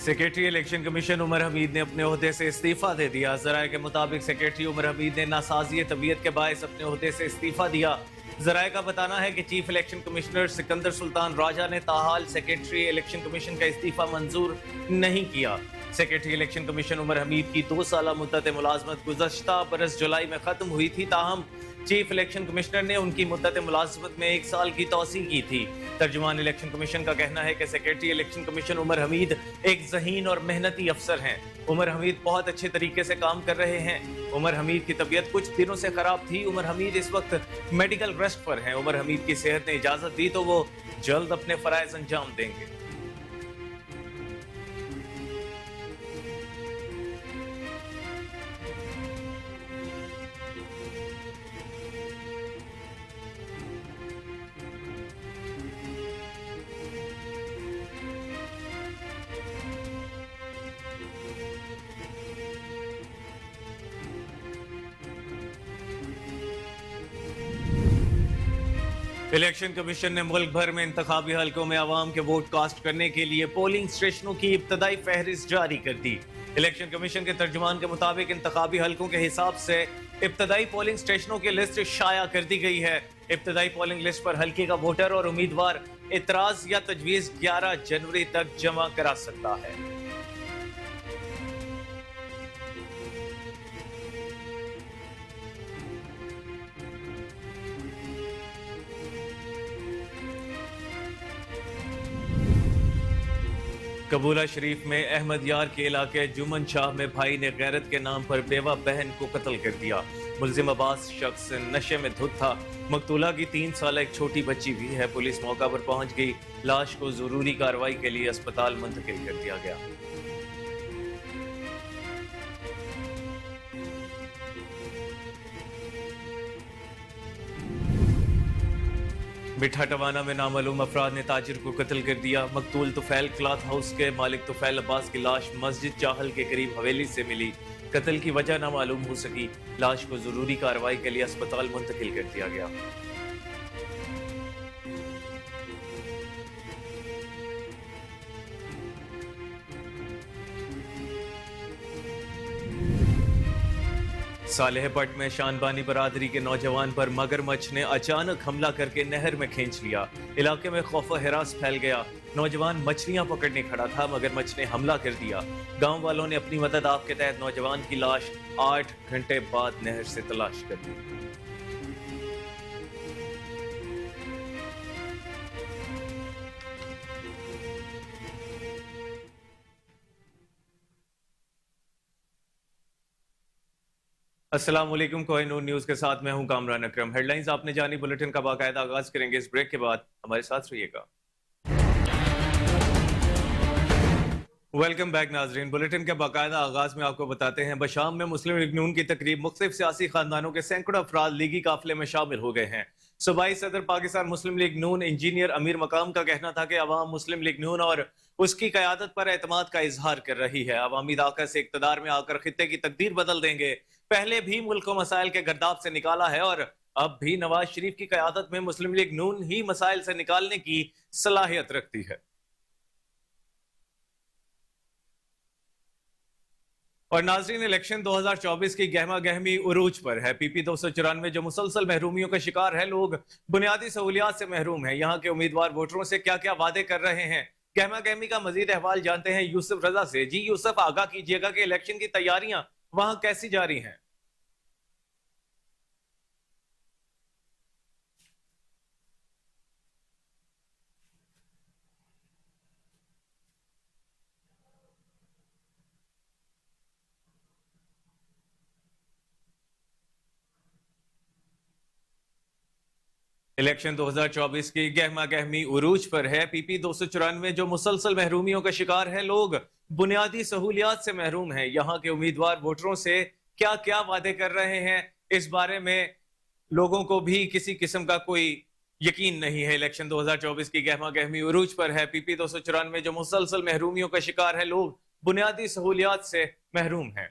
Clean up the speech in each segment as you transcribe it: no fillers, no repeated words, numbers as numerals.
Secretary election commission Umar Hameed ने अपने ओहदे से इस्तीफा दे दिया। जराये के मुताबिक सेक्रेटरी उमर हमीद ने नासाजी तबीयत के बायस अपने ओहदे से इस्तीफा दिया। जराये का बताना है कि chief election commissioner Sikandar Sultan Raja ने ताहाल सेक्रेटरी इलेक्शन कमीशन का इस्तीफा मंजूर नहीं किया। Secretary election commission Umar Hameed की 2 साला मुद्दत मुलाजमत गुज़श्ता बरस जुलाई में खत्म हुई थी, ताहम चीफ इलेक्शन कमिश्नर ने उनकी मुद्दत मुलाजमत में 1 साल की तौसी की थी। तर्जुमान इलेक्शन कमीशन का कहना है कि secretary election commission Umar Hameed एक ज़हीन और मेहनती अफसर हैं। उमर हमीद बहुत अच्छे तरीके से काम कर रहे हैं। उमर हमीद की तबीयत कुछ दिनों से खराब थी। उमर हमीद इस वक्त मेडिकल रेस्ट पर हैं। उमर हमीद की सेहत ने इजाजत दी तो वो जल्द अपने फराइज अंजाम देंगे। इलेक्शन कमीशन ने मुल्क भर में इंतखाबी हलकों में आवाम के वोट कास्ट करने के लिए पोलिंग स्टेशनों की इब्तदाई फहरिस्त जारी कर दी। इलेक्शन कमीशन के तर्जुमान के मुताबिक इंतखाबी हलकों के हिसाब से इब्तदाई पोलिंग स्टेशनों की लिस्ट शाया कर दी गई है। इब्तदाई पोलिंग लिस्ट पर हल्के का वोटर और उम्मीदवार इतराज या तजवीज 11 जनवरी तक जमा करा सकता है। कबूला शरीफ में अहमद यार के इलाके जुमन शाह में भाई ने गैरत के नाम पर बेवा बहन को कत्ल कर दिया। मुलजिम अब्बास शख्स नशे में धुत था। मकतूला की 3 साल एक छोटी बच्ची भी है। पुलिस मौका पर पहुंच गई। लाश को जरूरी कार्रवाई के लिए अस्पताल मुंतकिल कर दिया गया। मिठा टवाना में नामालूम अफराद ने ताजिर को कत्ल कर दिया। मकतूल तुफैल क्लॉथ हाउस के मालिक तुफैल अब्बास की लाश मस्जिद चाहल के करीब हवेली से मिली। कत्ल की वजह ना मालूम हो सकी। लाश को जरूरी कार्रवाई के लिए अस्पताल मुंतकिल कर दिया गया। सालेहपट में शानबानी बरादरी के नौजवान पर मगरमच्छ ने अचानक हमला करके नहर में खींच लिया। इलाके में खौफ हिरास फैल गया। नौजवान मछलियां पकड़ने खड़ा था, मगरमच्छ ने हमला कर दिया। गांव वालों ने अपनी मदद आप के तहत नौजवान की लाश 8 घंटे बाद नहर से तलाश कर ली। अस्सलाम वालेकुम, कोहिनूर न्यूज के साथ मैं हूं कामरान अकरम। हेडलाइंस आपने जानी, बुलेटिन का बाकायदा आगाज करेंगे इस ब्रेक के बाद। हमारे साथ रहिएगा। वेलकम बैक नाजरीन। बुलेटिन के बाकायदा आगाज में आपको बताते हैं, बशाम में मुस्लिम लीग नून की तकरीब। मुख्तलिफ सियासी खानदानों के सैकड़ों अफराद लीगी काफिले में शामिल हो गए हैं। सूबाई सदर पाकिस्तान मुस्लिम लीग नून इंजीनियर अमीर मकाम का कहना था कि अवाम मुस्लिम लीग नून और उसकी क़यादत पर एतमाद का इजहार कर रही है। अवामी ताकत से इक़्तिदार में आकर खित्ते की तकदीर बदल देंगे। पहले भी मुल्क को मसाइल के गर्दाब से निकाला है और अब भी नवाज शरीफ की क़यादत में मुस्लिम लीग नून ही मसाइल से निकालने की सलाहियत रखती है। और नाजरीन, इलेक्शन 2024 की गहमा गहमी उरूज पर है। पीपी 294 जो मुसलसल महरूमियों का शिकार है, लोग बुनियादी सहूलियात से महरूम है। यहाँ के उम्मीदवार वोटरों से क्या क्या वादे कर रहे हैं, गहमा गहमी का मजीद अहवाल जानते हैं यूसुफ रजा से। जी यूसुफ, आगाह कीजिएगा कि इलेक्शन की तैयारियां वहां कैसी जारी हैं? इलेक्शन 2024 की गहमा गहमी उरूज पर है। पीपी 294 जो मुसलसल महरूमियों का शिकार है, लोग बुनियादी सहूलियात से महरूम हैं। यहाँ के उम्मीदवार वोटरों से क्या क्या वादे कर रहे हैं, इस बारे में लोगों को भी किसी किस्म का कोई यकीन नहीं है। इलेक्शन 2024 की गहमा गहमी उरूज पर है। पीपी 294 जो मुसलसल महरूमियों का शिकार है, लोग बुनियादी सहूलियात से महरूम हैं।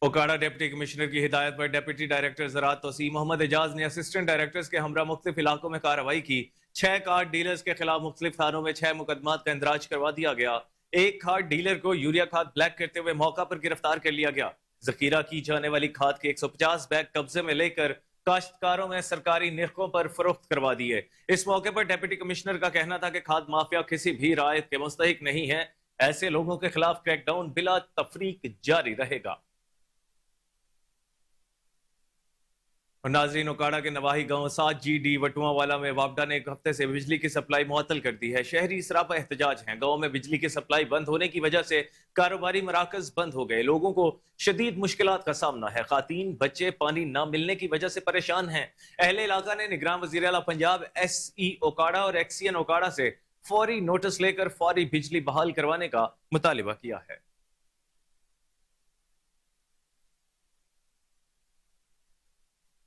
ओकाड़ा डिप्टी कमिश्नर की हिदायत पर डिप्टी डायरेक्टर ज़राअत तोसीम मोहम्मद एजाज ने असिस्टेंट डायरेक्टर्स के हमरा मुख्तलिफ इलाकों में कार्रवाई की। 6 खाद डीलर्स के खिलाफ मुख्तलिफ थानों में 6 मुकदमात का इंदराज करवा दिया गया। एक खाद डीलर को यूरिया खाद ब्लैक करते हुए मौका पर गिरफ्तार कर लिया गया। जखीरा की जाने वाली खाद के 150 बैग कब्जे में लेकर काश्तकारों में सरकारी निर्खों पर फरोख्त करवा दिए। इस मौके पर डिप्टी कमिश्नर का कहना था कि खाद माफिया किसी भी रायत के मुस्तहिक नहीं है। ऐसे लोगों के खिलाफ क्रैकडाउन बिला तफरीक जारी रहेगा। और नाजरीन, ओकाड़ा के नवाही गांव 7GD वटुआवाला में वापडा ने एक हफ्ते से बिजली की सप्लाई मुअत्तल कर दी है। शहरी सरापा एहतजाज हैं। गांव में बिजली की सप्लाई बंद होने की वजह से कारोबारी मराकज बंद हो गए। लोगों को शदीद मुश्किलात का सामना है। खातीन बच्चे पानी न मिलने की वजह से परेशान हैं। अहले इलाका ने निगरान वजीर आला पंजाब SE ओकाड़ा और XCN ओकाड़ा से फौरी नोटिस लेकर फौरी बिजली बहाल करवाने का मुतालिबा किया है।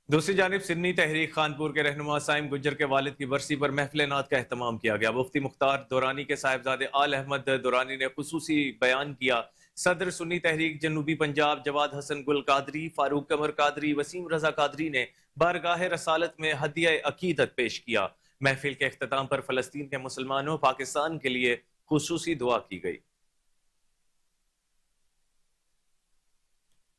दूसरी जानिब सिन्नी तहरीक खानपुर के रहनुमा साइम गुज्जर के वालिद की बरसी पर महफिल नात का एहतमाम किया गया। मुफ्ती मुख्तार दुरानी के साहिबजादे आल अहमद दुरानी ने खुसूसी बयान किया। सदर सुन्नी तहरीक जनूबी पंजाब जवाद हसन गुल कादरी, फारूक कमर कादरी, वसीम रजा कादरी ने बारगाह रसालत में हदिया अकीदत पेश किया। महफिल के अख्ताम पर फलस्तीन के मुसलमानों पाकिस्तान के लिए खुसूसी दुआ की गई।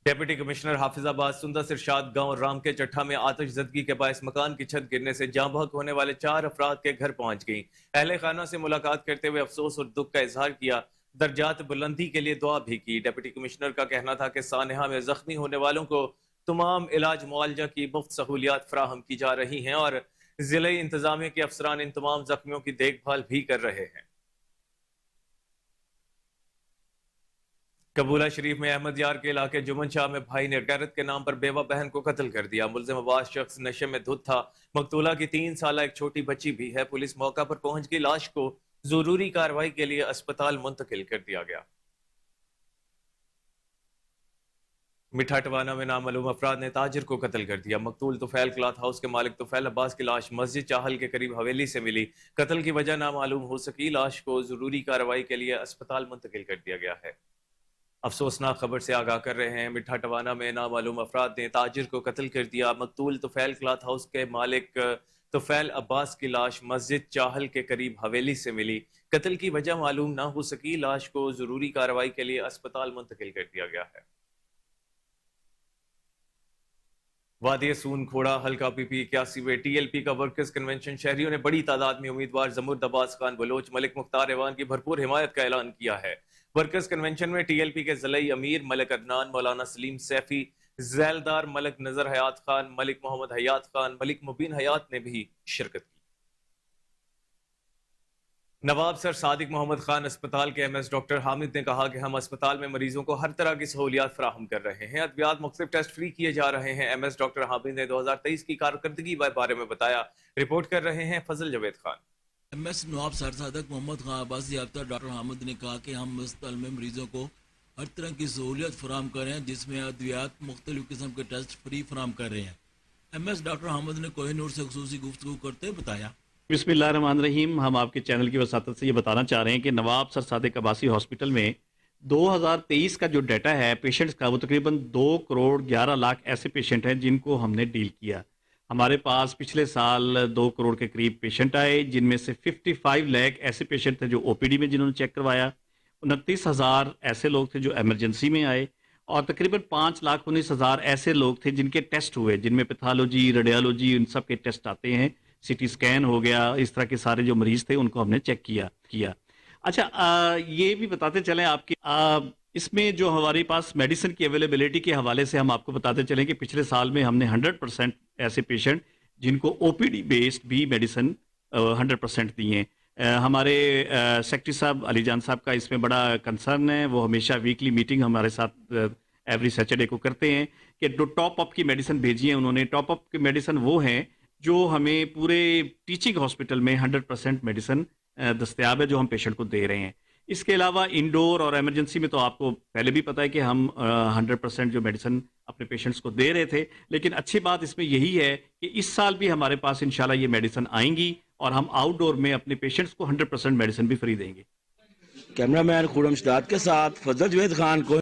डिप्टी कमिश्नर हाफिजाबाद सुंदर सिरशाद गांव राम के चट्ठा में आतिश ज़दगी के बायस मकान की छत गिरने से जाँ बहक होने वाले 4 अफराद के घर पहुंच गई। अहले खाना से मुलाकात करते हुए अफसोस और दुख का इजहार किया। दर्जात बुलंदी के लिए दुआ भी की। डिप्टी कमिश्नर का कहना था कि सानहा में जख्मी होने वालों को तमाम इलाज मुआलजा की मुफ्त सहूलियात फराहम की जा रही हैं और जिले इंतजामिया के अफसरान इन तमाम जख्मियों की देखभाल भी कर रहे हैं। कबूला शरीफ में अहमद यार के इलाके जुमन शाह में भाई ने गैरत के नाम पर बेवा बहन को कत्ल कर दिया। मुल्जिम अब्बास शख्स नशे में धुत था। मकतूला की 3 साल एक छोटी बच्ची भी है। पुलिस मौका पर पहुंच गई। लाश को जरूरी कार्रवाई के लिए अस्पताल मुंतकिल कर दिया गया। मिठाटवाना में नामालूम अफराद ने ताजिर को कत्ल कर दिया। मकतूल तुफैल क्लॉथ हाउस के मालिक तुफैल अब्बास की लाश मस्जिद चाहल के करीब हवेली से मिली। कत्ल की वजह नामालूम हो सकी। लाश को जरूरी कार्रवाई के लिए अस्पताल मुंतकिल कर दिया गया है। अफसोसनाक खबर से आगाह कर रहे हैं। मिठाटवाना में नामालूम अफराद ने ताजिर को कत्ल कर दिया। मकतूल तुफैल क्लॉथ हाउस के मालिक तुफैल अब्बास की लाश मस्जिद चाहल के करीब हवेली से मिली। कत्ल की वजह मालूम ना हो सकी। लाश को जरूरी कार्रवाई के लिए अस्पताल मुंतकिल कर दिया गया है। वादी सून खोड़ा हल्का PP 81 में TLP का वर्कर्स कन्वेंशन शहरियों ने बड़ी तादाद में उम्मीदवार जमुर्द अब्बास खान बलोच मलिक मुख्तार ऐवान की भरपूर हिमायत का ऐलान किया है। वर्कर्स कन्वेंशन में TLP के ज़िलाई अमीर मलिक अदनान, मौलाना सलीम सैफी, जैलदार मलिक नजर हयात खान, मलिक मोहम्मद हयात खान, मलिक मुबीन हयात ने भी शिरकत की। नवाब सर सादिक मोहम्मद खान अस्पताल के MS डॉक्टर हामिद ने कहा कि हम अस्पताल में मरीजों को हर तरह की सहूलियात फराहम कर रहे हैं। अद्वियात मुख्तलिफ टेस्ट फ्री किए जा रहे हैं। MS डॉक्टर हामिद ने 2023 की कारकर्दगी के बारे में बताया। रिपोर्ट कर रहे हैं फजल जवेद खान। MS नवाब सर सादिक मोहम्मद खान अब्बासी याफ्ता डॉक्टर हामिद ने कहा कि हम अस्पताल में मरीजों को हर तरह की सहूलियत फराहम कर रहे हैं, जिसमें अद्वियात मुख्तलिफ किस्म के टेस्ट फ्री फराहम कर रहे हैं। MS डॉक्टर हामिद ने कोहिनूर से खुसूसी गुफ्तगू करते बताया। बिस्मिल्लाहिर्रहमानिर्रहीम। हम आपके चैनल की वसातत से ये बताना चाह रहे हैं कि नवाब सर सादिक अब्बासी हॉस्पिटल में 2023 का जो डाटा है पेशेंट्स का, वो तकरीबन 2 करोड़ 11 लाख ऐसे पेशेंट हैं जिनको हमने डील किया। हमारे पास पिछले साल 2 करोड़ के करीब पेशेंट आए, जिनमें से 55 लाख ऐसे पेशेंट थे जो OPD में जिन्होंने चेक करवाया, 29,000 ऐसे लोग थे जो एमरजेंसी में आए और तकरीबन 5,19,000 ऐसे लोग थे जिनके टेस्ट हुए, जिनमें पैथोलॉजी, रेडियोलॉजी, उन सब के टेस्ट आते हैं। CT स्कैन हो गया, इस तरह के सारे जो मरीज थे उनको हमने चेक किया। अच्छा, ये भी बताते चलें आपकी इसमें जो हमारे पास मेडिसिन की अवेलेबिलिटी के हवाले से हम आपको बताते चलें कि पिछले साल में हमने 100% ऐसे पेशेंट जिनको OPD बेस्ड भी मेडिसिन 100% दी हैं। हमारे सेक्रेटरी साहब अली जान साहब का इसमें बड़ा कंसर्न है। वो हमेशा वीकली मीटिंग हमारे साथ एवरी सैटरडे को करते हैं कि जो टॉप अप की मेडिसिन भेजी है उन्होंने। टॉप अप की मेडिसिन वो हैं जो हमें पूरे टीचिंग हॉस्पिटल में 100% मेडिसिन दस्तयाब है जो हम पेशेंट को दे रहे हैं। इसके अलावा इंडोर और इमरजेंसी में तो आपको पहले भी पता है कि हम 100% जो मेडिसिन अपने पेशेंट्स को दे रहे थे, लेकिन अच्छी बात इसमें यही है कि इस साल भी हमारे पास इंशाल्लाह ये मेडिसिन आएंगी और हम आउटडोर में अपने पेशेंट्स को 100% मेडिसिन भी फ्री देंगे। कैमरामैन खुरम शदाद के साथ फजल जवेद खान को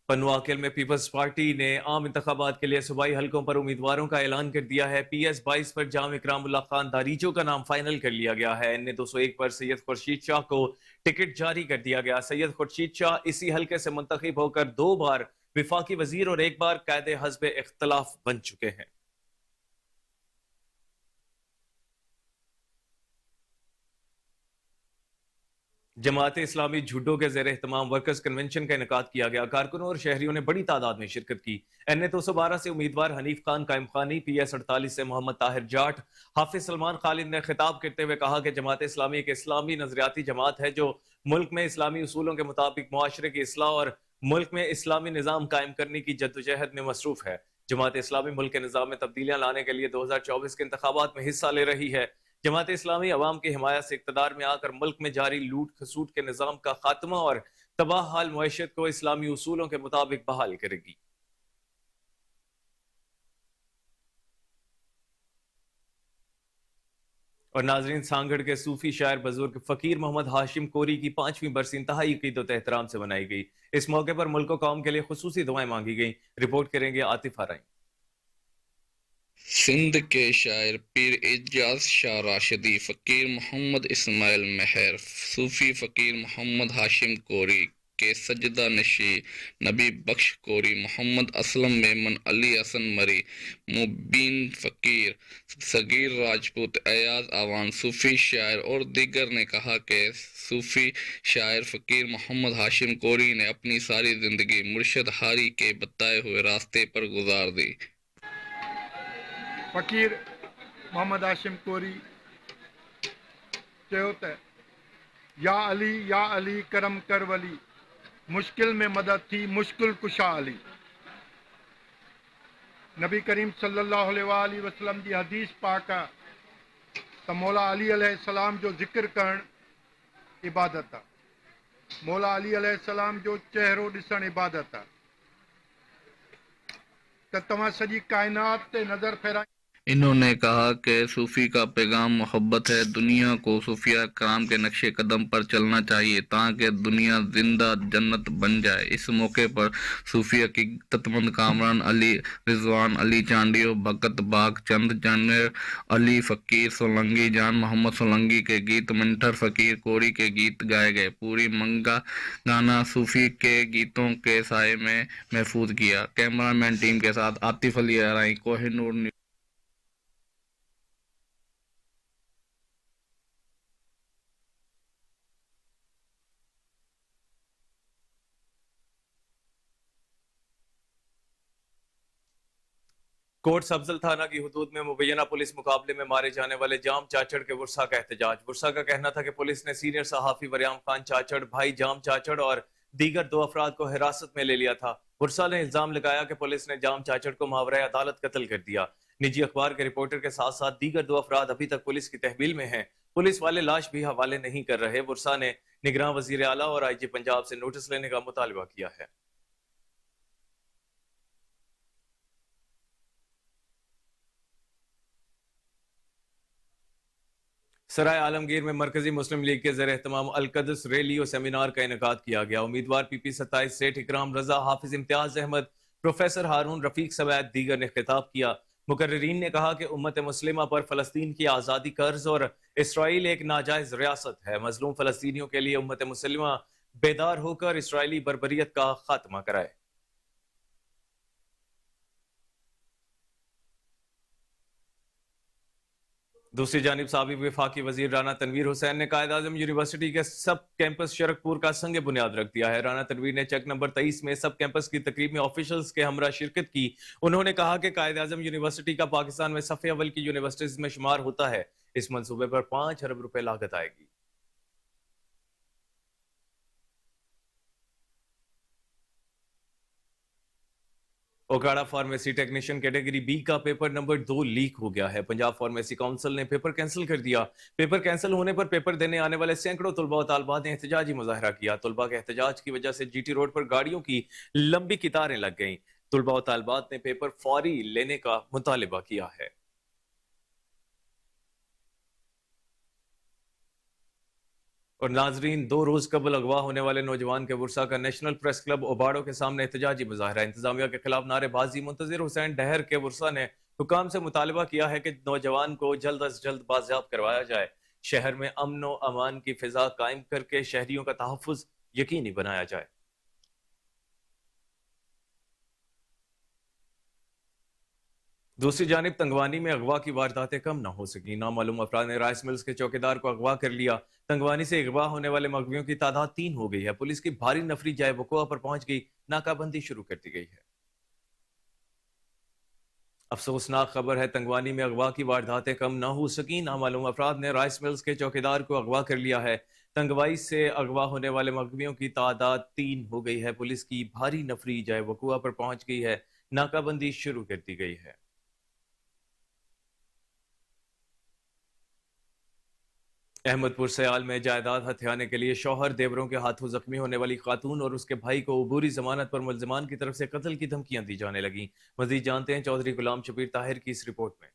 पनुआकिल में पीपल्स पार्टी ने आम इंतखाबात के लिए सूबाई हलकों पर उम्मीदवारों का ऐलान कर दिया है। PS22 पर जाम इकरामुल्लाह खान दारीचो का नाम फाइनल कर लिया गया है। NA201 पर सैयद खुर्शीद शाह को टिकट जारी कर दिया गया। सैयद खुर्शीद शाह इसी हलके से मुंतखब होकर 2 बार विफाकी वजीर और 1 बार कायदे हस्ब इख्तलाफ बन चुके हैं। जमात इस्लामी झुड्डो के ज़ेर एहतमाम वर्कर्स कन्वेंशन का इनेकाद किया गया। कारकुनों और शहरियों ने बड़ी तादाद में शिरकत की। NA212 से उम्मीदवार हनीफ खान कायम खानी, PS48 से मोहम्मद ताहिर जाट, हाफिज सलमान खालिद ने खिताब करते हुए कहा कि जमात इस्लामी एक इस्लामी नजरियाती जमात है जो मुल्क में इस्लामी उसूलों के मुताबिक मुआशरे की इस्लाह और मुल्क में इस्लामी निज़ाम कायम करने की जद्दोजहद में मसरूफ है। जमात इस्लामी मुल्क के निज़ाम में तब्दीलियां लाने के लिए 2024 के इंतखाबात में हिस्सा ले रही है। जमात इस्लामी अवाम की हिमायत से इक़्तिदार में आकर मुल्क में जारी लूट खसूट के निज़ाम का खात्मा और तबाह हाल मुआशरत को इस्लामी उसूलों के मुताबिक बहाल करेगी। और नाजरीन, सांगड़ के सूफी शायर बुजुर्ग फकीर मोहम्मद हाशिम कोरी की 5वीं बरसी इंतहाई अकीदत एहतराम से मनाई गई। इस मौके पर मुल्क कौम के लिए खुसूसी दुआएं मांगी गई। रिपोर्ट करेंगे आतिफ हराई। सिंध के शायर पीर एजाज शाह राशिदी, फकीर मोहम्मद इस्माइल महर, सूफी फकीर मोहम्मद हाशिम कोरी के सजदा नशी, नबी बख्श कोरी, मोहम्मद असलम मेमन, अली हसन मरी, मुबीन फकीर, सगीर राजपूत, अयाज आवान, सूफी शायर और दीगर ने कहा कि सूफी शायर फकीर मोहम्मद हाशिम कोरी ने अपनी सारी ज़िंदगी मुर्शद हारी के बताए हुए रास्ते पर गुजार दी। फ़कीर मोहम्मद हाशिम कोरी चयो त या अली करम कर वली, मुश्किल में मदद थी मुश्किल कुशा अली। नबी करीम सल्लल्लाहु अलैहि वसल्लम जी हदीस पाक आहे त मौला अली अलैहिस्सलाम जो ज़िक्र करण इबादत आहे। मौला अली अलैहिस्सलाम जो चेहरो ॾिसण इबादत आहे। त तव्हां सॼी कायनात ते नज़र फेराए। इन्होंने कहा कि सूफ़ी का पैगाम मोहब्बत है। दुनिया को सूफिया कराम के नक्शे कदम पर चलना चाहिए ताकि दुनिया जिंदा जन्नत बन जाए। इस मौके पर सूफी हकीकतमंद कामरान अली रिजवान अली चांडियो, भगत बाग चंद जानर अली फकीर सोलंगी, जान मोहम्मद सोलंगी के गीत मंठर फकीर कोरी के गीत गाए गए। पूरी मंगा गाना सूफी के गीतों के साए में महफूज किया। कैमरामैन टीम के साथ आतिफ अली अराई, कोहिनूर। कोट सब्जल थाना की हुदूद में मुबैना पुलिस मुकाबले में मारे जाने वाले जाम चाचड़ के वर्षा का एहतजाज। वर्षा का कहना था कि पुलिस ने सीनियर सहाफी वरियाम खान चाचड़, भाई जाम चाचड़ और दीगर 2 अफराद को हिरासत में ले लिया था। वर्षा ने इल्जाम लगाया कि पुलिस ने जाम चाचड़ को मावरे अदालत कत्ल कर दिया। निजी अखबार के रिपोर्टर के साथ साथ दीगर 2 अफराद अभी तक पुलिस की तहवील में हैं। पुलिस वाले लाश भी हवाले नहीं कर रहे। वर्षा ने निगरान वजीर आला और IG पंजाब से नोटिस लेने का मुतालबा किया है। सराय आलमगीर में मरकजी मुस्लिम लीग के ज़ेर एहतमाम अलकदस रैली और सेमिनार का इनेकाद किया गया। उम्मीदवार PP27 सेठ इकराम रजा, हाफिज इम्तियाज अहमद, प्रोफेसर हारून रफीक सवैद दीगर ने खिताब किया। मुकर्रिरीन ने कहा कि उम्मत मुस्लिमा पर फ़लस्तीन की आज़ादी कर्ज और इसराइल एक नाजायज रियासत है। मजलूम फ़लस्तीनियों के लिए उम्मत मुस्लिमा बेदार होकर इसराइली बर्बरियत का खात्मा कराए। दूसरी जानिब साबिक वफाकी वजीर राना तनवीर हुसैन ने कायद आजम यूनिवर्सिटी के सब कैंपस शरकपुर का संग बुनियाद रख दिया है। राना तनवीर ने चेक नंबर 23 में सब कैंपस की तकरीब में ऑफिशियल्स के हमरा शिरकत की। उन्होंने कहा कि कायद आजम यूनिवर्सिटी का पाकिस्तान में सफ़े अव्वल की यूनिवर्सिटीज में शुमार होता है। इस मंसूबे पर 5 अरब रुपए लागत आएगी। Okara pharmacy technician category B का पेपर नंबर 2 लीक हो गया है। पंजाब फार्मेसी काउंसिल ने पेपर कैंसिल कर दिया। पेपर कैंसिल होने पर पेपर देने आने वाले सैकड़ों तुलबा और तालबात ने एहतजाजी मुजाहरा किया। तुलबा के एहतजाज की वजह से GT रोड पर गाड़ियों की लंबी कतारें लग गईं। तुलबा और तालबात ने पेपर फौरी लेने का मुतालिबा किया है। اور ناظرین، 2 روز قبل اغوا ہونے والے نوجوان کے ورثاء کا نیشنل پریس کلب اوباڑو کے سامنے احتجاجی مظاہرہ، انتظامیہ کے خلاف نعرے بازی۔ منتظر حسین ڈہر کے ورثاء نے حکام سے مطالبہ کیا ہے کہ نوجوان کو جلد از جلد بازیاب کروایا جائے، شہر میں امن و امان کی فضا قائم کر کے شہریوں کا تحفظ یقینی بنایا جائے۔ دوسری جانب تنگوانی میں اغوا کی وارداتیں کم نہ ہو سکیں، نامعلوم افراد نے رائس ملز کے چوکیدار کو اغوا کر لیا۔ تنگوانی سے اغوا ہونے والے مغویوں کی تعداد 3 ہو گئی ہے، پولیس کی بھاری نفری جائے وقوع پر پہنچ گئی، ناکہ بندی شروع کر دی گئی ہے۔ افسوسناک خبر ہے، تنگوانی میں اغوا کی وارداتیں کم نہ ہو سکیں، نامعلوم افراد نے رائس ملز کے چوکیدار کو اغوا کر لیا ہے۔ تنگوائی سے اغوا ہونے والے مغویوں کی تعداد 3 ہو گئی ہے، پولیس کی بھاری نفری جائے وقوع پر پہنچ گئی ہے، ناکہ بندی شروع کر دی گئی ہے۔ احمد پور سیال میں جائیداد ہتھیانے کے لیے شوہر دیوروں کے ہاتھوں زخمی ہونے والی خاتون اور اس کے بھائی کو عبوری ضمانت پر ملزمان کی طرف سے قتل کی دھمکیاں دی جانے لگیں۔ مزید جانتے ہیں چودھری غلام شبیر طاہر کی اس رپورٹ میں۔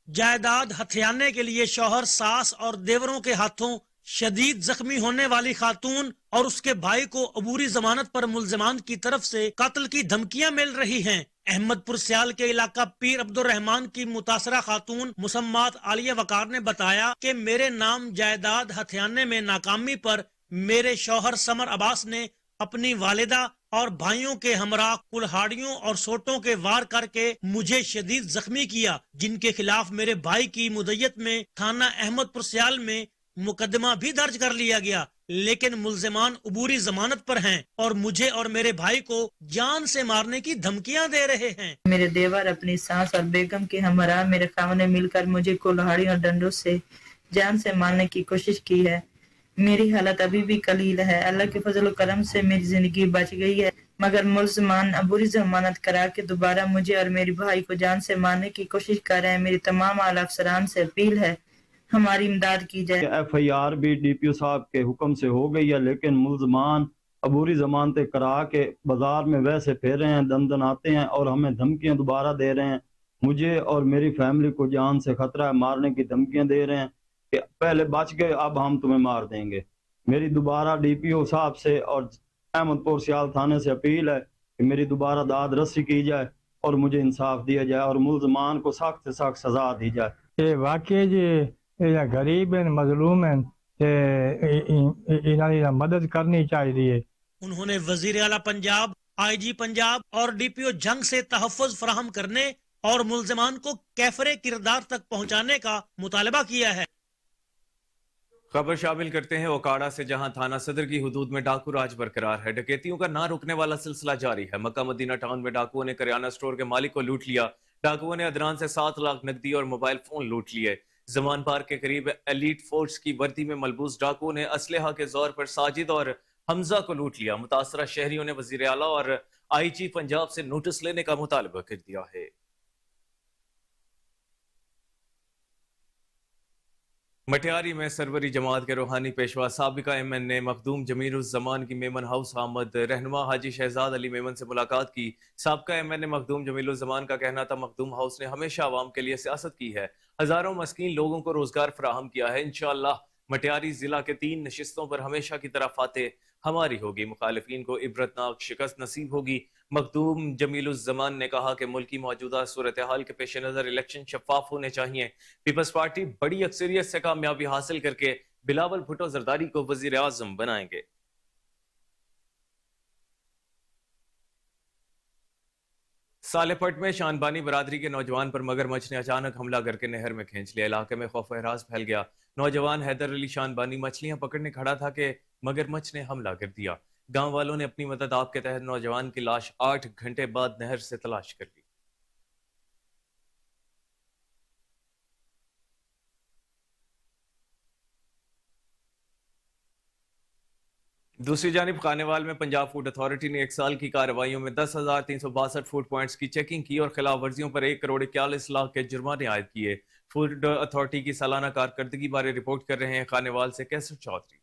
جائیداد ہتھیانے کے لیے شوہر، ساس اور دیوروں کے ہاتھوں شدید زخمی ہونے والی خاتون اور اس کے بھائی کو عبوری ضمانت پر ملزمان کی طرف سے قتل کی دھمکیاں مل رہی ہیں۔ احمد پور سیال کے علاقہ پیر عبد الرحمان کی متاثرہ خاتون مسمات عالیہ وقار نے بتایا کہ میرے نام جائیداد ہتھیانے میں ناکامی پر میرے شوہر سمر عباس نے اپنی والدہ اور بھائیوں کے ہمراہ کلہاڑیوں اور سوٹوں کے وار کر کے مجھے شدید زخمی کیا، جن کے خلاف میرے بھائی کی مدعیت میں تھانہ احمد پور سیال میں مقدمہ بھی درج کر لیا گیا، لیکن ملزمان عبوری ضمانت پر ہیں اور مجھے اور میرے بھائی کو جان سے مارنے کی دھمکیاں دے رہے ہیں۔ میرے دیور اپنی ساس اور بیگم کے ہمراہ میرے خاوند نے مل کر مجھے کلہاڑی اور ڈنڈوں سے جان سے مارنے کی کوشش کی ہے۔ میری حالت ابھی بھی قلیل ہے، اللہ کے فضل و کرم سے میری زندگی بچ گئی ہے، مگر ملزمان عبوری ضمانت کرا کے دوبارہ مجھے اور میرے بھائی کو جان سے مارنے کی کوشش کر رہے ہیں۔ میری تمام اعلیٰ افسران سے اپیل ہے ہماری امداد کی جائے۔ ایف آئی آر بھی ڈی پی او صاحب کے حکم سے ہو گئی ہے، لیکن ملزمان عبوری ضمانتیں کرا کے بازار میں ویسے پھیر رہے ہیں، دن دن آتے ہیں اور ہمیں دھمکیاں دوبارہ دے رہے ہیں۔ مجھے اور میری فیملی کو جان سے خطرہ ہے، مارنے کی دھمکیاں دے رہے ہیں کہ پہلے بچ گئے اب ہم تمہیں مار دیں گے۔ میری دوبارہ ڈی پی او صاحب سے اور احمد پور سیال تھانے سے اپیل ہے کہ میری دوبارہ داد رسی کی جائے اور مجھے انصاف دیا جائے اور ملزمان کو سخت سے سخت سزا دی جائے۔ یہ واقعی جی غریب ہیں، مظلوم ہیں، انہوں نے مدد کرنی چاہیے۔ انہوں نے وزیر اعلیٰ پنجاب، آئی جی پنجاب اور ڈی پی او جنگ سے تحفظ فراہم کرنے اور ملزمان کو کیفر کردار تک پہنچانے کا مطالبہ کیا ہے۔ خبر شامل کرتے ہیں اوکاڑا سے، جہاں تھانہ صدر کی حدود میں ڈاکو راج برقرار ہے۔ ڈکیتیوں کا نہ رکنے والا سلسلہ جاری ہے۔ مکہ مدینہ ٹاؤن میں ڈاکوؤں نے کریانہ سٹور کے مالک کو لوٹ لیا۔ ڈاکوؤں نے ادنان سے 7 لاکھ نقدی اور موبائل فون لوٹ لیے۔ زمان پارک کے قریب ایلیٹ فورس کی وردی میں ملبوس ڈاکوؤں نے اسلحہ کے زور پر ساجد اور حمزہ کو لوٹ لیا۔ متاثرہ شہریوں نے وزیر اعلیٰ اور آئی جی پنجاب سے نوٹس لینے کا مطالبہ کر دیا ہے۔ مٹیاری میں سروری جماعت کے روحانی پیشوا سابقہ ایم این اے مخدوم جمیل الزمان کی میمن ہاؤس آمد۔ رہنما حاجی شہزاد علی میمن سے ملاقات کی۔ سابقہ ایم این اے مخدوم جمیل الزمان کا کہنا تھا مخدوم ہاؤس نے ہمیشہ عوام کے لیے سیاست کی ہے، ہزاروں مسکین لوگوں کو روزگار فراہم کیا ہے۔ انشاءاللہ مٹیاری ضلع کے 3 نشستوں پر ہمیشہ کی طرح فاتح ہماری ہوگی، مخالفین کو عبرتناک شکست نصیب ہوگی۔ مخدوم جمیل الزمان نے کہا کہ ملک کی موجودہ صورتحال کے پیش نظر الیکشن شفاف ہونے چاہیے۔ پیپلز پارٹی بڑی اکثریت سے کامیابی حاصل کر کے بلاول بھٹو زرداری کو وزیر اعظم بنائیں گے۔ سالے پٹ میں شانبانی برادری کے نوجوان پر مگر مچھ نے اچانک حملہ کر کے نہر میں کھینچ لیا۔ علاقے میں خوف و ہراس پھیل گیا۔ نوجوان حیدر علی شانبانی مچھلیاں پکڑنے کھڑا تھا کہ مگر مچھ نے حملہ کر دیا۔ گاؤں والوں نے اپنی مدد آپ کے تحت نوجوان کی لاش 8 گھنٹے بعد نہر سے تلاش کر لی۔ دوسری جانب خانیوال میں پنجاب فوڈ اتھارٹی نے 1 سال کی کارروائیوں میں 10,362 فوڈ پوائنٹس کی چیکنگ کی اور خلاف ورزیوں پر 1,41,00,000 کے جرمانے عائد کیے۔ فوڈ اتھارٹی کی سالانہ کارکردگی بارے رپورٹ کر رہے ہیں خانیوال سے کیسر چودھری۔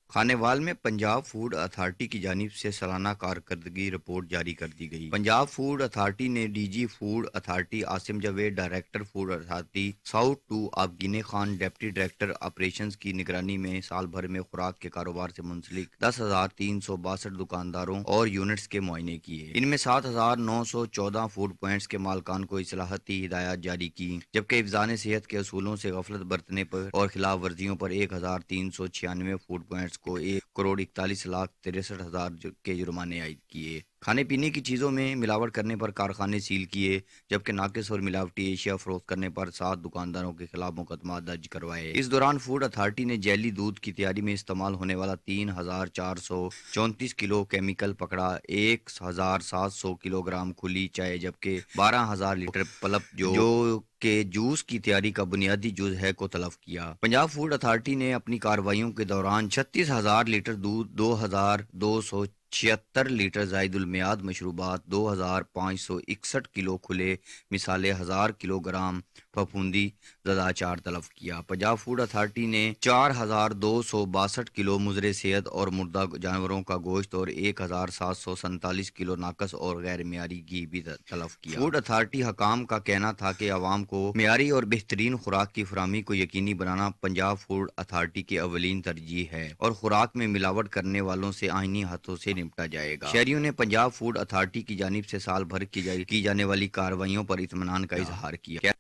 خانیوال میں پنجاب فوڈ اتھارٹی کی جانب سے سالانہ کارکردگی رپورٹ جاری کر دی گئی۔ پنجاب فوڈ اتھارٹی نے D G food authority Asim Javed, director food authority south 2 آبگینی خان، ڈپٹی ڈائریکٹر آپریشنز کی نگرانی میں سال بھر میں خوراک کے کاروبار سے منسلک 10,362 دکانداروں اور یونٹس کے معائنے کیے۔ ان میں 7,914 فوڈ پوائنٹس کے مالکان کو اصلاحاتی ہدایات جاری کی، جبکہ حفظان صحت کے اصولوں سے غفلت برتنے پر اور خلاف ورزیوں پر 1,396 فوڈ پوائنٹس کو 1,41,63,000 کے جرمانے عائد کیے۔ کھانے پینے کی چیزوں میں ملاوٹ کرنے پر کارخانے سیل کیے، جبکہ ناقص اور ملاوٹی اشیاء فروخت کرنے پر 7 دکانداروں کے خلاف مقدمات درج کروائے۔ اس دوران فوڈ اتھارٹی نے جیلی دودھ کی تیاری میں استعمال ہونے والا 3,434 کلو کیمیکل پکڑا، 1,700 کلو گرام کھلی چائے، جبکہ 12,000 لیٹر پلپ جو کہ جوس کی تیاری کا بنیادی جز ہے کو تلف کیا۔ پنجاب فوڈ اتھارٹی نے اپنی کارروائیوں کے دوران 36,000 لیٹر دودھ، 2,276 لیٹر زائد المیعاد مشروبات، 2,561 کلو کھلے مثالے، 1,000 کلو گرام پھپھوندی زدہ اچار تلف کیا۔ پنجاب فوڈ اتھارٹی نے 4,262 کلو مضر صحت اور مردہ جانوروں کا گوشت اور 1,747 کلو ناقص اور غیر معیاری گھی بھی تلف کیا۔ فوڈ اتھارٹی حکام کا کہنا تھا کہ عوام کو معیاری اور بہترین خوراک کی فراہمی کو یقینی بنانا پنجاب فوڈ اتھارٹی کی اولین ترجیح ہے اور خوراک میں ملاوٹ کرنے والوں سے آئینی ہاتھوں سے نمٹا جائے گا۔ شہریوں نے پنجاب فوڈ اتھارٹی کی جانب سے سال بھر کی جانے والی کارروائیوں پر اطمینان کا اظہار کیا۔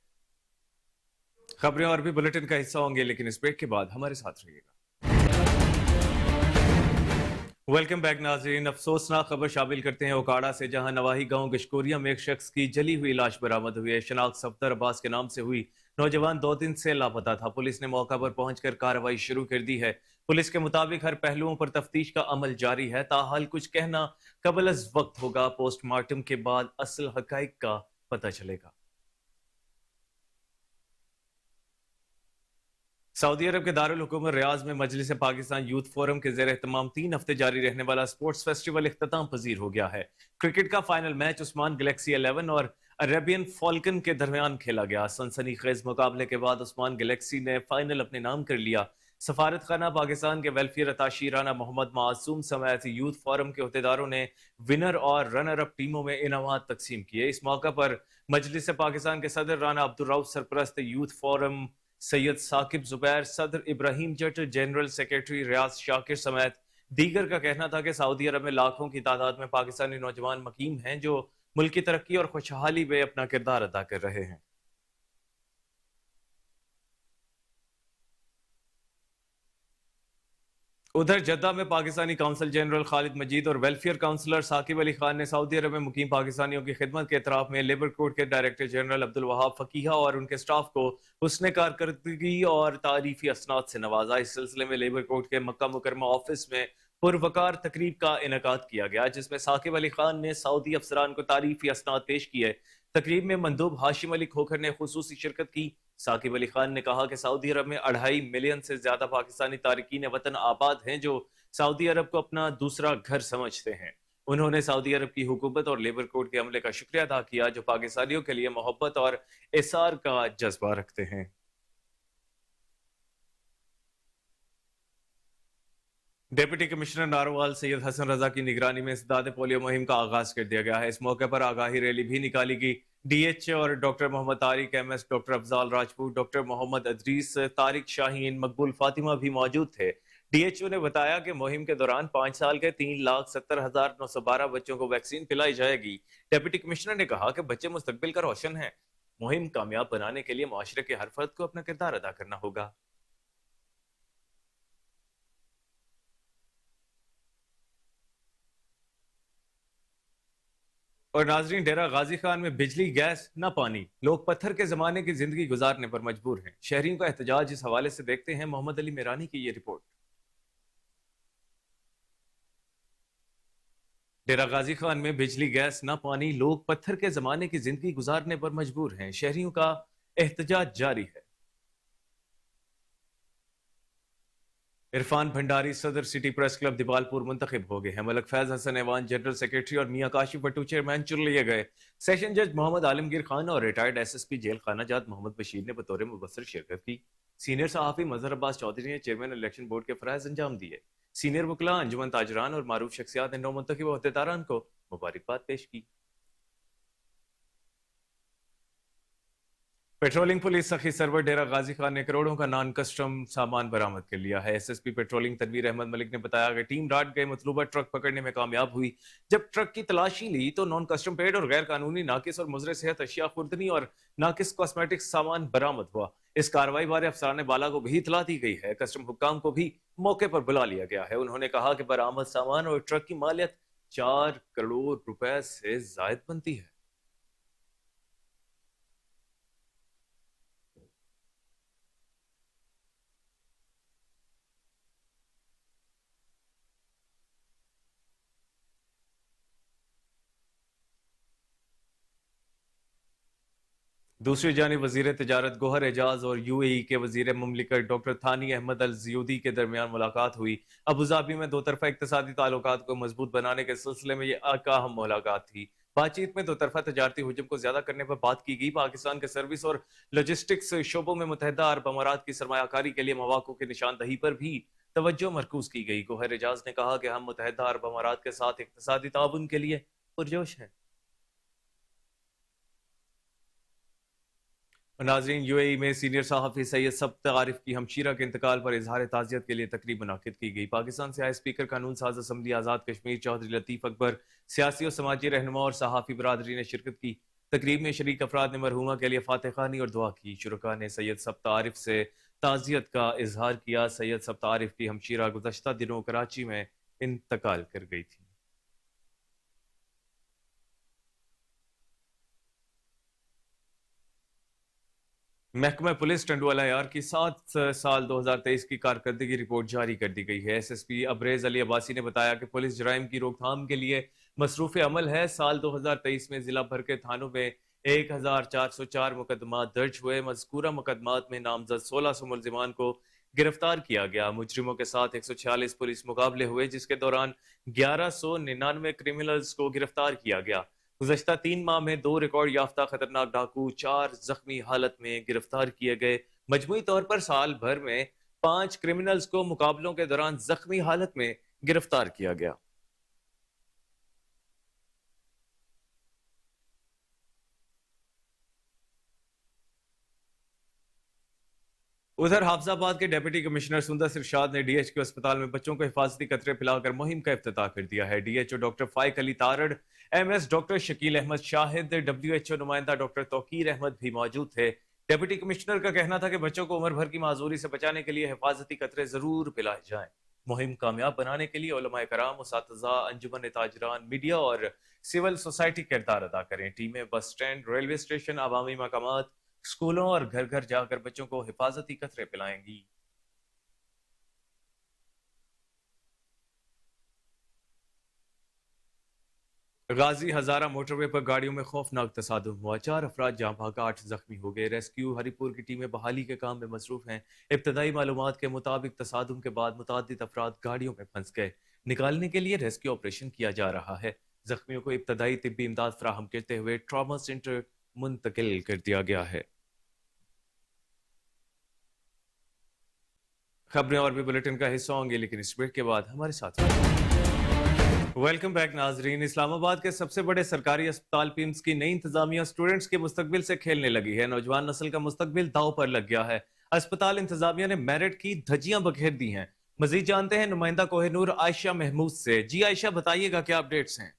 خبریں اور بھی بلٹن کا حصہ ہوں گے، لیکن اس بریک کے بعد ہمارے ساتھ رہیے گا۔ ویلکم بیک ناظرین، افسوسناک خبر شامل کرتے ہیں اوکاڑا سے، جہاں نواحی گاؤں گشکوریا میں ایک شخص کی جلی ہوئی لاش برآمد ہوئی ہے۔ شناخت صفدر عباس کے نام سے ہوئی، نوجوان 2 دن سے لاپتہ تھا۔ پولیس نے موقع پر پہنچ کر کارروائی شروع کر دی ہے۔ پولیس کے مطابق ہر پہلوؤں پر تفتیش کا عمل جاری ہے، تاحال کچھ کہنا قبل از وقت ہوگا۔ پوسٹ مارٹم کے بعد اصل حقائق کا پتہ چلے گا۔ سعودی عرب کے دارالحکومت ریاض میں مجلس پاکستان یوتھ فورم کے زیر اہتمام 3 ہفتے جاری رہنے والا سپورٹس فیسٹیول اختتام پذیر ہو گیا ہے۔ کرکٹ کا فائنل میچ عثمان گلیکسی 11 اور عربین فالکن کے درمیان کھیلا گیا۔ سنسنی خیز مقابلے کے بعد عثمان گلیکسی نے فائنل اپنے نام کر لیا۔ سفارت خانہ پاکستان کے ویلفیئر اتاشی رانا محمد معصوم سمیت یوتھ فورم کے عہدیداروں نے ونر اور رنر اپ ٹیموں میں انعامات تقسیم کیے۔ اس موقع پر مجلس پاکستان کے صدر رانا عبدالرؤف، سرپرست یوتھ فورم سید ثاقب زبیر، صدر ابراہیم جٹ، جنرل سیکریٹری ریاض شاکر سمیت دیگر کا کہنا تھا کہ سعودی عرب میں لاکھوں کی تعداد میں پاکستانی نوجوان مقیم ہیں جو ملک کی ترقی اور خوشحالی میں اپنا کردار ادا کر رہے ہیں۔ ادھر جدہ میں پاکستانی کونسل جنرل خالد مجید اور ویلفیئر کونسلر ثاقب علی خان نے سعودی عرب میں مقیم پاکستانیوں کی خدمت کے اعتراف میں لیبر کوڈ کے ڈائریکٹر جنرل عبدالوہاب فقیہ اور ان کے سٹاف کو حسن کارکردگی اور تعریفی اسناد سے نوازا۔ اس سلسلے میں لیبر کوڈ کے مکہ مکرمہ آفس میں پروقار تقریب کا انعقاد کیا گیا، جس میں ثاقب علی خان نے سعودی افسران کو تعریفی اسناد پیش کیے۔ تقریب میں مندوب ہاشم علی کھوکھر نے خصوصی شرکت کی۔ ثاقب علی خان نے کہا کہ سعودی عرب میں 2.5 ملین سے زیادہ پاکستانی تارکین وطن آباد ہیں جو سعودی عرب کو اپنا دوسرا گھر سمجھتے ہیں۔ انہوں نے سعودی عرب کی حکومت اور لیبر کوڈ کے عملے کا شکریہ ادا کیا جو پاکستانیوں کے لیے محبت اور ایثار کا جذبہ رکھتے ہیں۔ ڈپٹی کمشنر ناروال سید حسن رضا کی نگرانی میں انسداد پولیو مہم کا آغاز کر دیا گیا ہے۔ اس موقع پر آگاہی ریلی بھی نکالی گئی۔ ڈی ایچ اور doctor Muhammad Tariq M S, doctor Afzal Rajput, doctor Muhammad Idrees, Tariq Shaheen, Maqbool Fatima بھی موجود تھے۔ ڈی ایچ او نے بتایا کہ مہم کے دوران 5 سال کے 3,70,912 بچوں کو ویکسین پلائی جائے گی۔ ڈپٹی کمشنر نے کہا کہ بچے مستقبل کا روشن ہیں۔ مہم کامیاب بنانے کے لیے معاشرے کے ہر فرد کو اپنا کردار ادا کرنا ہوگا۔ اور ناظرین، ڈیرہ غازی خان میں بجلی، گیس نہ پانی، لوگ پتھر کے زمانے کی زندگی گزارنے پر مجبور ہیں۔ شہریوں کا احتجاج اس حوالے سے دیکھتے ہیں محمد علی میرانی کی یہ رپورٹ۔ ڈیرہ غازی خان میں بجلی، گیس نہ پانی، لوگ پتھر کے زمانے کی زندگی گزارنے پر مجبور ہیں۔ شہریوں کا احتجاج جاری ہے۔ عرفان بھنڈاری صدر سٹی پریس کلب دیوالپور منتخب ہو گئے ہیں۔ ملک فیض حسن ایوان جنرل سیکریٹری اور میاں کاشف بٹو چیئرمین چن لیے گئے۔ سیشن جج محمد عالمگیر خان اور retired S S P jail خانہ جات محمد بشیر نے بطور مبصر شرکت کی۔ सीनियर सहाफ़ी मजहर अब्बास चौधरी ने चेयरमैन इलेक्शन बोर्ड के फराइज अंजाम दिए। सीनियर वकला, अंजुमन ताजरान और मारूफ शख्सियात ने नौ मुंतखब अहदेदारान को मुबारकबाद पेश की। पेट्रोलिंग पुलिस सखी सरवर डेरा गाजी खान ने करोड़ों का नॉन कस्टम सामान बरामद कर लिया है। एसएसपी पेट्रोलिंग तनवीर अहमद मलिक ने बताया कि टीम रात गए मतलूबा ट्रक पकड़ने में कामयाब हुई। जब ट्रक की तलाशी ली तो नॉन कस्टम पेड और गैर कानूनी नाकिस और मुजरे सेहत अशिया, खुर्दनी और नाकिस कॉस्मेटिक सामान बरामद हुआ। इस कार्रवाई बारे अफसरान बाला को भी इतला दी गई है। कस्टम हुक्काम को भी मौके पर बुला लिया गया है। उन्होंने कहा कि बरामद सामान और ट्रक की मालियत 4 करोड़ रुपए से जायद बनती है। दूसरी जानिब वजीर तजारत गोहर एजाज और UAE के वजीर मुमलिकत डॉक्टर थानी अहमद अल ज़ियूदी के दरमियान मुलाकात हुई। अबूधाबी में दो तरफा इक्तिसादी ताल्लुकात को मजबूत बनाने के सिलसिले में ये एक अहम मुलाकात थी। बातचीत में दो तरफा तजारती हुजूम को ज्यादा करने पर बात की गई। पाकिस्तान के सर्विस और लॉजिस्टिक्स शोबों में मुत्तहिदा अरब अमारात की सरमायाकारी के लिए मौक़ों की निशानदही पर भी तवज्जो मरकूज की गई। गोहर एजाज ने कहा कि हम मुत्तहिदा अरब अमारात के साथ इक्तिसादी ताउन के लिए पुरजोश हैं। नाज़रीन, UAE में सीनियर सहाफ़ी सैयद सब्त आरिफ की हमशीरा के इंतकाल पर इजहार ताज़ियत के लिए तकरीब मुनाकिद की गई। पाकिस्तान से आए स्पीकर कानून साज असम्बली आज़ाद कश्मीर चौधरी लतीफ़ अकबर, सियासी और समाजी रहनुमा और सहाफ़ी बरादरी ने शिरकत की। तकरीब में शरीक अफराद ने मरहुमा के लिए फातह खानी और दुआ की। शुरका ने सैयद सब्त आरिफ से ताज़ियत का इजहार किया। सैयद सब्त आरिफ की हमशीरा गुज़श्ता दिनों कराची में इंतकाल कर गई थी। महकमा पुलिस टंडवाला यार की 7 साल 2023 की कारकर्दगी रिपोर्ट जारी कर दी गई है। SSP अबरेज अली अब्बासी ने बताया कि पुलिस जराइम की रोकथाम के लिए मसरूफ़ अमल है। साल 2023 में जिला भर के थानों में 1404 मुकदमात दर्ज हुए। मज़कूरा मुकदमात में नामजद 1600 मुलजिमान को गिरफ्तार किया गया। मुजरिमों के साथ 146 पुलिस मुकाबले हुए, जिसके दौरान 1199 क्रिमिनल्स को गिरफ्तार किया गया। गुज़श्ता 3 माह में 2 रिकॉर्ड याफ्ता खतरनाक डाकू 4 जख्मी हालत में गिरफ्तार किए गए। मजमूई तौर पर साल भर में 5 क्रिमिनल्स को मुकाबलों के दौरान जख्मी हालत में गिरफ्तार किया गया। उधर हाफजाबाद के डिप्टी कमिश्नर सुंदर इरशाद ने DHQ अस्पताल में बच्चों को हिफाजती कतरे पिलाकर मुहिम का इफ्तिताह कर दिया है। DHO doctor Faiq Ali Tarar, MS doctor Shakeel Ahmed Shahid, WHO नुमाइंदा डॉक्टर तौकीर अहमद भी मौजूद थे। डिप्टी कमिश्नर का कहना था कि बच्चों को उम्र भर की माजूरी से बचाने के लिए हिफाजती कतरे जरूर पिलाए जाएं। मुहिम कामयाब बनाने के लिए उलमाए कराम, उस्ताज़ा, अंजुमन ताजरान, मीडिया और सिविल सोसाइटी किरदार अदा करें। टीमें बस स्टैंड, रेलवे स्टेशन, अवामी मकामात, स्कूलों और घर घर जाकर बच्चों को हिफाजती कतरे पिलाएंगी। गाजी हजारा मोटरवे पर गाड़ियों में खौफनाक तसादुम हुआ। 4 अफराद जहां भागा, 8 जख्मी हो गए। रेस्क्यू हरिपुर की टीमें बहाली के काम में मसरूफ हैं। इब्तदाई मालूमात के मुताबिक तसादुम के बाद मुतादिद अफराद गाड़ियों में फंस गए। निकालने के लिए रेस्क्यू ऑपरेशन किया जा रहा है। जख्मियों को इब्तदाई तिब्बी इमदाद फराहम करते हुए ट्रॉमा सेंटर मुंतकिल कर दिया गया है। खबरें और भी बुलेटिन का हिस्सा होंगे, लेकिन इस ब्रेक के बाद हमारे साथ वेलकम बैक नाजरीन। इस्लामाबाद के सबसे बड़े सरकारी अस्पताल पिम्स की नई इंतजामिया स्टूडेंट्स के मुस्तकबिल से खेलने लगी है। नौजवान नस्ल का मुस्तकबिल दाव पर लग गया है। अस्पताल इंतजामिया ने मेरिट की धज्जियां बखेर दी हैं। मजीद जानते हैं नुमाइंदा कोहिनूर आयशा महमूद से। जी आयशा, बताइएगा क्या अपडेट्स हैं?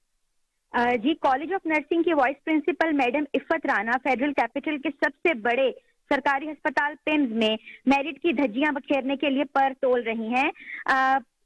जी, कॉलेज ऑफ नर्सिंग की vice principal madam Iffat Rana federal capital के सबसे बड़े सरकारी अस्पताल पिम्स में मेरिट की धज्जियां बखेरने के लिए पर तोल रही हैं।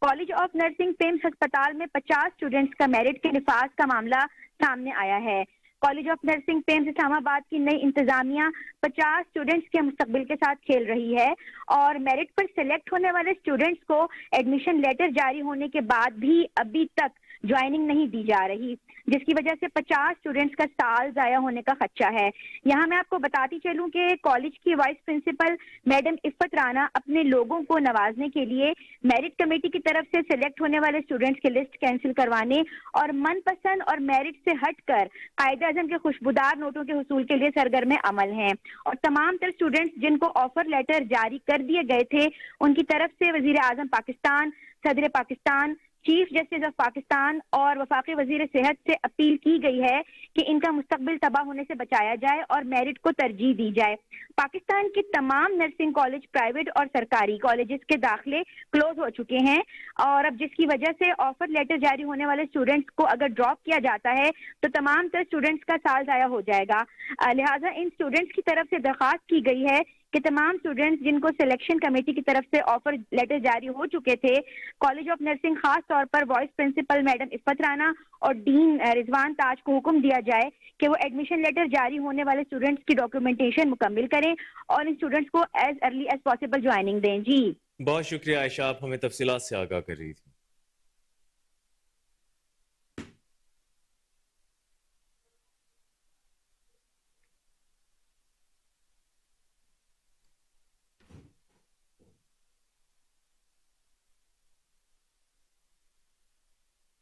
कॉलेज ऑफ नर्सिंग पिम्स अस्पताल में 50 स्टूडेंट्स का मेरिट के निफाज का मामला सामने आया है। College of nursing PIMS Islamabad की नई इंतजामिया 50 स्टूडेंट्स के मुस्तकबिल के साथ खेल रही है और मेरिट पर सिलेक्ट होने वाले स्टूडेंट्स को एडमिशन लेटर जारी होने के बाद भी अभी तक ज्वाइनिंग नहीं दी जा रही, जिसकी वजह से 50 स्टूडेंट्स का साल ज़ाया होने का खदशा है। यहाँ मैं आपको बताती चलूँ कि कॉलेज की vice principal madam Iffat Rana अपने लोगों को नवाजने के लिए मेरिट कमेटी की तरफ से सिलेक्ट होने वाले स्टूडेंट्स की लिस्ट कैंसिल करवाने और मनपसंद और मेरिट से हटकर कायदे-आज़म के खुशबूदार नोटों के हुसूल के लिए सरगर्म अमल हैं। और तमाम तर स्टूडेंट्स जिनको ऑफर लेटर जारी कर दिए गए थे, उनकी तरफ से वज़ीर आज़म पाकिस्तान, सदर Pakistan, chief justice of Pakistan और वफाकी वजीर सेहत से अपील की गई है कि इनका मुस्तकबिल तबाह होने से बचाया जाए और मेरिट को तरजीह दी जाए। पाकिस्तान के तमाम नर्सिंग कॉलेज, प्राइवेट और सरकारी कॉलेजेस के दाखिले क्लोज हो चुके हैं और अब जिसकी वजह से ऑफर लेटर जारी होने वाले स्टूडेंट्स को अगर ड्रॉप किया जाता है तो तमाम तर स्टूडेंट्स का साल ज़ाया हो जाएगा। लिहाजा इन स्टूडेंट्स की तरफ से दरख्वास्त की गई है कि तमाम स्टूडेंट्स जिनको सिलेक्शन कमेटी की तरफ से ऑफर लेटर जारी हो चुके थे, कॉलेज ऑफ नर्सिंग खास तौर पर vice principal madam Iffat Rana और डीन रिजवान ताज को हुक्म दिया जाए कि वो एडमिशन लेटर जारी होने वाले स्टूडेंट्स की डॉक्यूमेंटेशन मुकम्मिल करें और इन स्टूडेंट्स को as early as possible joining दें। जी बहुत शुक्रिया आयशा, आप हमें तफसीलात से आगाह कर रही थी।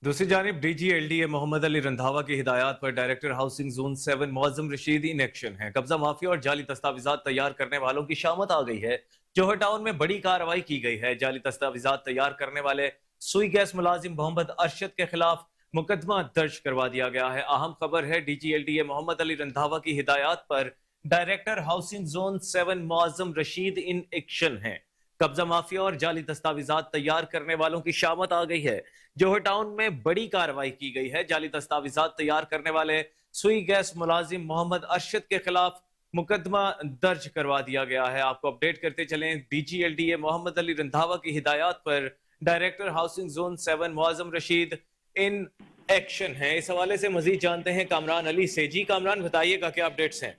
दूसरी जानिब DGLDA मोहम्मद अली रंधावा की हिदायत पर director housing zone 7 Moazzam Rasheed in action है। कब्जा माफिया और जाली दस्तावेजात तैयार करने वालों की शामत आ गई है। जोहर टाउन में बड़ी कार्रवाई की गई है। जाली दस्तावेजात तैयार करने वाले सुई गैस मुलाजिम मोहम्मद अरशद के खिलाफ मुकदमा दर्ज करवा दिया गया है। अहम खबर है, DGLDA मोहम्मद अली रंधावा की हिदायत पर director housing zone 7 Moazzam Rasheed in action है। कब्जा माफिया और जाली दस्तावेजात तैयार करने वालों की शामत आ गई है। जोहर टाउन में बड़ी कार्रवाई की गई है। जाली दस्तावेजात तैयार करने वाले सुई गैस मुलाजिम मोहम्मद अरशद के खिलाफ मुकदमा दर्ज करवा दिया गया है। आपको अपडेट करते चलें, DGLDA मोहम्मद अली रंधावा की हिदायत पर director housing zone 7 Moazzam Rasheed in action है। इस हवाले से मजीद जानते हैं कामरान अली से। जी कामरान, बताइएगा क्या अपडेट्स हैं?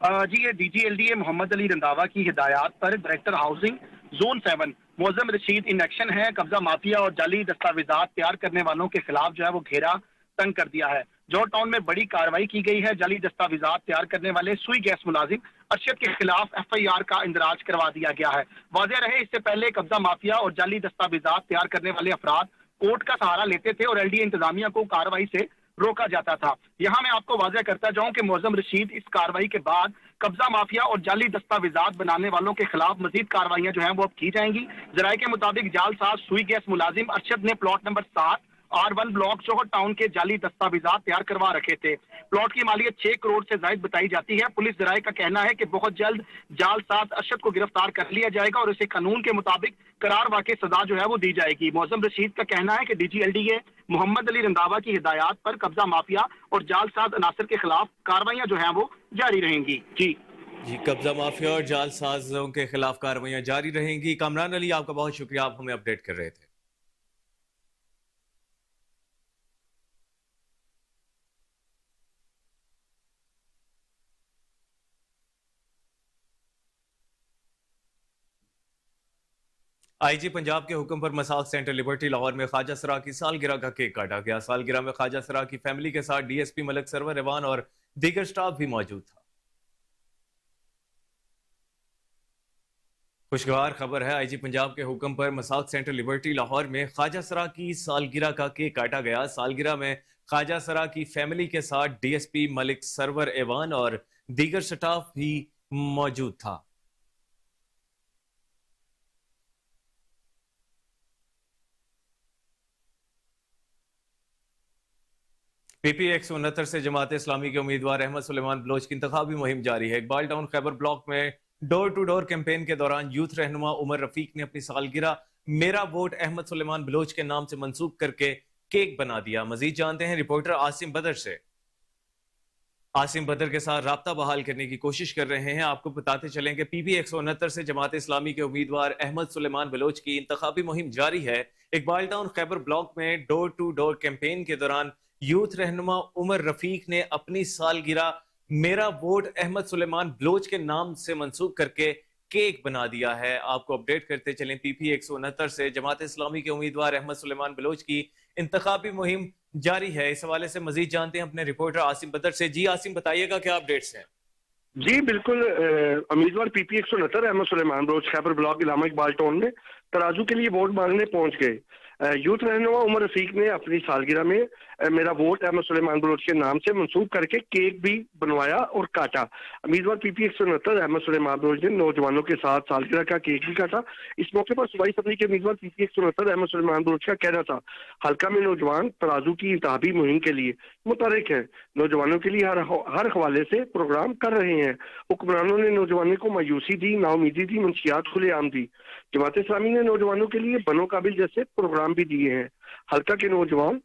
जी, ये DGLDA मोहम्मद अली रंधावा की हिदायत पर director housing zone 7 Moazzam Rasheed in action है। कब्जा माफिया और जाली दस्तावेजात तैयार करने वालों के खिलाफ जो है वो घेरा तंग कर दिया है। जोहर टाउन में बड़ी कार्रवाई की गई है। जाली दस्तावेजात तैयार करने वाले सुई गैस मुलाजिम अरशद के खिलाफ FIR का इंदराज करवा दिया गया है। वाज़ेह रहे, इससे पहले कब्जा माफिया और जाली दस्तावेजात तैयार करने वाले अफराद कोर्ट का सहारा लेते थे और LDA इंतजामिया को कार्रवाई से रोका जाता था। यहाँ मैं आपको वाज़ेह करता जाऊं कि मौजम रशीद इस कार्रवाई के बाद कब्जा माफिया और जाली दस्तावेजात बनाने वालों के खिलाफ मजीद कार्रवाइयां जो हैं वो अब की जाएंगी। जराये के मुताबिक जालसाज सुई गैस मुलाजिम अरशद ने प्लॉट नंबर 7 R1 ब्लॉक जोहर टाउन के जाली दस्तावेजात तैयार करवा रखे थे। प्लॉट की मालियत 6 करोड़ से जायद बताई जाती है। पुलिस जराये का कहना है कि बहुत जल्द जालसाज अरशद को गिरफ्तार कर लिया जाएगा और इसे कानून के मुताबिक करार वाक़ई सजा जो है वो दी जाएगी। मौजम रशीद का कहना है कि DGLDA मोहम्मद अली रंधावा की हिदायत पर कब्जा माफिया और जालसाज अनासर के खिलाफ कार्रवाइयां जो हैं वो जारी रहेंगी। जी, कब्जा माफिया और जालसाजों के खिलाफ कार्रवाइयां जारी रहेंगी। कामरान अली, आपका बहुत शुक्रिया, आप हमें अपडेट कर रहे थे। IG पंजाब के हुक्म पर मसाक सेंटर लिबर्टी लाहौर में ख्वाजा सरा की सालगिरह का केक काटा गया। सालगिरह में ख्वाजा सरा की फैमिली के साथ DSP मलिक सरवर एवान और दीगर स्टाफ भी मौजूद था। खुशगवार खबर है, IG पंजाब के हुक्म पर मसाक सेंटर लिबर्टी लाहौर में ख्वाजा सरा की सालगिरह का केक काटा गया। सालगिरह में ख्वाजा सरा की फैमिली के साथ DSP मलिक सरवर एवान और दीगर स्टाफ भी मौजूद था। PP 169 से जमात इस्लामी के उम्मीदवार अहमद सुलेमान बलोच की इंतखाबी मुहिम जारी है। इकबाल टाउन खैबर ब्लॉक में डोर टू डोर कैंपेन के दौरान यूथ रहनुमा उमर रफीक ने अपनी सालगिरह मेरा वोट अहमद सुलेमान बलोच के नाम से मंसूब करके केक बना दिया। मजीद जानते हैं रिपोर्टर आसिम बदर से। आसिम बदर के साथ राब्ता बहाल करने की कोशिश कर रहे हैं। आपको बताते चलें कि PP 169 से जमात इस्लामी के उम्मीदवार अहमद सुलेमान बलोच की इंतखाबी मुहिम जारी है। इकबाल टाउन खैबर ब्लॉक में डोर टू डोर कैंपेन के दौरान यूथ रहनुमा उमर रफीक ने अपनी सालगिरह मेरा वोट अहमद सुलेमान बलोच के नाम से मंसूब करके केक बना दिया है। आपको अपडेट करते चलें, PP 169 से जमात इस्लामी के उम्मीदवार अहमद सुलेमान बलोच की इंतखाबी मुहिम जारी है। इस हवाले से मजीद जानते हैं अपने रिपोर्टर आसिम बदर से। जी आसिम, बताइएगा क्या अपडेट्स हैं? जी बिल्कुल, उम्मीदवार P 169 Ahmed Suleman Baloch Khyber block Allama Iqbal town में तराजू के लिए वोट मांगने पहुंच गए। यूथ रहनुमा उमर रफीक ने अपनी सालगिरह में मेरा वोट अहमद सुलेमान बलोच के नाम से मंसूब करके केक भी बनवाया और काटा। उम्मीदवार पीपी 169 अहमद सुलेमान बलोच ने नौजवानों के साथ सालगिरह का केक भी काटा। इस मौके पर सूबाई असम्बली के उम्मीदवार पीपी 169 अहमद सुलेमान बलोच का कहना था हल्का में नौजवान तराजू की इंतखाबी मुहिम के लिए मुतहरिक है, नौजवानों के लिए हर हवाले से प्रोग्राम कर रहे हैं। हुक्मरानों ने नौजवानों को मायूसी दी, नाउमीदी दी, मंशियात खुलेआम दी। जमात इस्लामी ने नौजवानों के लिए बनो काबिल जैसे प्रोग्राम भी दिए हैं। हल्का के नौजवान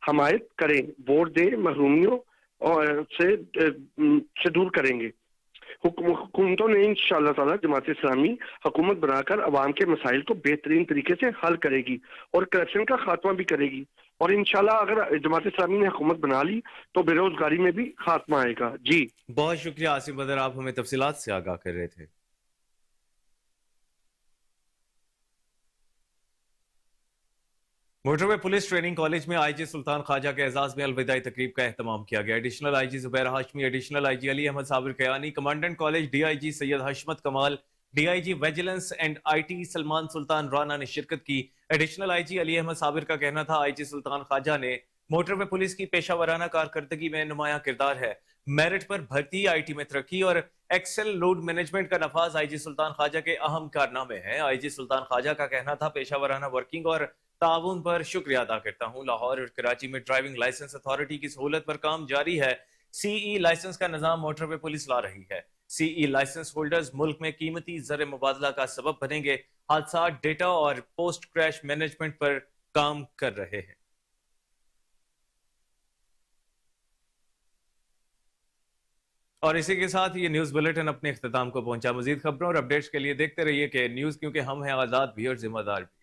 हमायत करें, वोट दें, महरूमियों और से दूर करेंगे। हुकूमतों ने इंशाअल्लाह ताला जमात इस्लामी हुकूमत बनाकर अवाम के मसाइल को बेहतरीन तरीके से हल करेगी और करप्शन का खात्मा भी करेगी। और इंशाअल्लाह अगर जमात इस्लामी ने हुकूमत बना ली तो बेरोजगारी में भी खात्मा आएगा। जी बहुत शुक्रिया आसिम बदर, आप हमें तफसीलात से आगाह कर रहे थे। मोटरवे पुलिस ट्रेनिंग कॉलेज में आईजी सुल्तान ख्वाजा के एजाज में अलविदाई तकरीब का एहतमाम किया गया। Additional IG Zubair Hashmi, additional IG Ali Ahmed Sabir Kayani, commandant college DIG Syed Hashmat Kamal, DIG vigilance and IT Salman Sultan Rana ने शिरकत की। एडिशनल आईजी अली अहमद साबिर का कहना था आईजी सुल्तान ख्वाजा ने मोटरवे पुलिस की पेशा वराना कारकर्दगी में नुमाया किरदार है। मेरिट पर भर्ती, आईटी में तरक्की और एक्सेल लोड मैनेजमेंट का नफाज आईजी सुल्तान ख्वाजा के अहम कारनामे हैं। आईजी सुल्तान ख्वाजा का कहना था पेशा वराना वर्किंग और ताउन पर शुक्रिया अदा करता हूँ। लाहौर और कराची में ड्राइविंग लाइसेंस अथॉरिटी की सहूलत पर काम जारी है। सीई लाइसेंस का निजाम मोटरवे पुलिस ला रही है। सीई लाइसेंस होल्डर्स मुल्क में कीमती ज़र मुबादला का सबब बनेंगे। हादसा, डेटा और पोस्ट क्रैश मैनेजमेंट पर काम कर रहे हैं। और इसी के साथ ये न्यूज़ बुलेटिन अपने इख्तिताम को पहुंचा। मजीद खबरों और अपडेट्स के लिए देखते रहिए कि न्यूज़, क्योंकि हम हैं आज़ाद भी और जिम्मेदार भी।